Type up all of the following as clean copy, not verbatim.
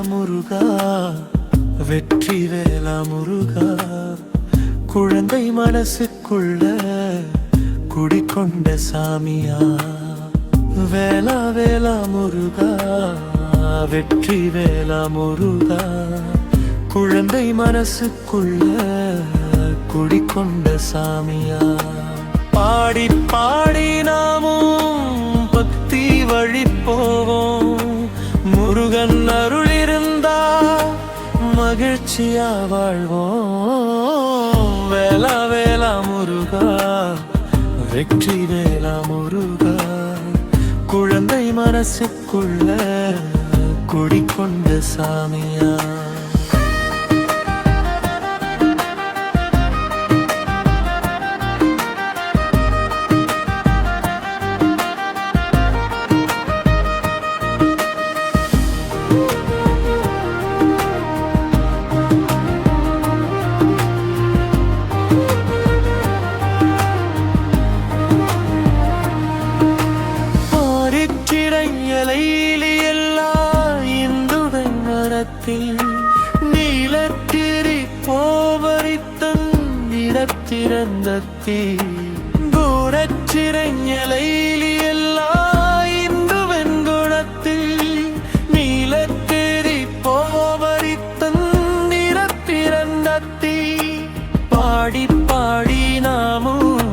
முருகா, வெற்றி வேலா முருகா, குழந்தை மனசுக்குள்ள குடிக்கொண்ட சாமியா. வேலா வேலா முருகா, வெற்றி வேலா முருகா, குழந்தை மனசுக்குள்ள குடிக்கொண்ட சாமியா. பாடி பாடி நாமும் பக்தி வழி போவோம். முருகன் அருள் இருந்தா மகிழ்ச்சியா வாழ்வோம். வேலா வேலா முருகா, வெற்றி வேலா முருகா, குழந்தை மனசுக்குள்ள குடிக்கொண்ட சாமியா. நீலத்திரி போவரித்தன் இடத்திறந்தத்தி தூரச்சிறைஞலைலி எல்லா இந்து வெண்குணத்தில். நீலத்திரி போவரித்தன் இடத்திறந்தத்தி. பாடி பாடி நாமும்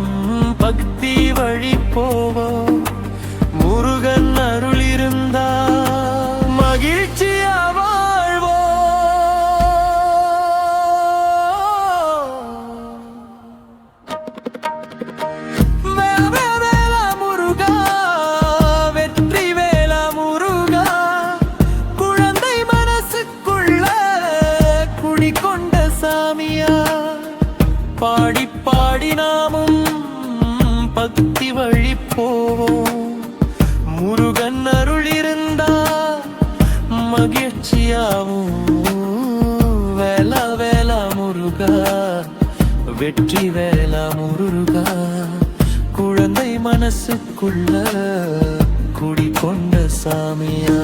பக்தி வழி போவோம். முருகன் அருள் இருந்தா மகிழ்ச்சியா கொண்ட சாமியா. பாடி பாடி நாமும் பக்தி வழி போவோம். முருகன் அருள் இருந்தா மகிழ்ச்சியாவும். வேலா வேலா முருகா, வெற்றி வேலா முருகா, குழந்தை மனசுக்குள்ள குடிக்கொண்ட சாமியா.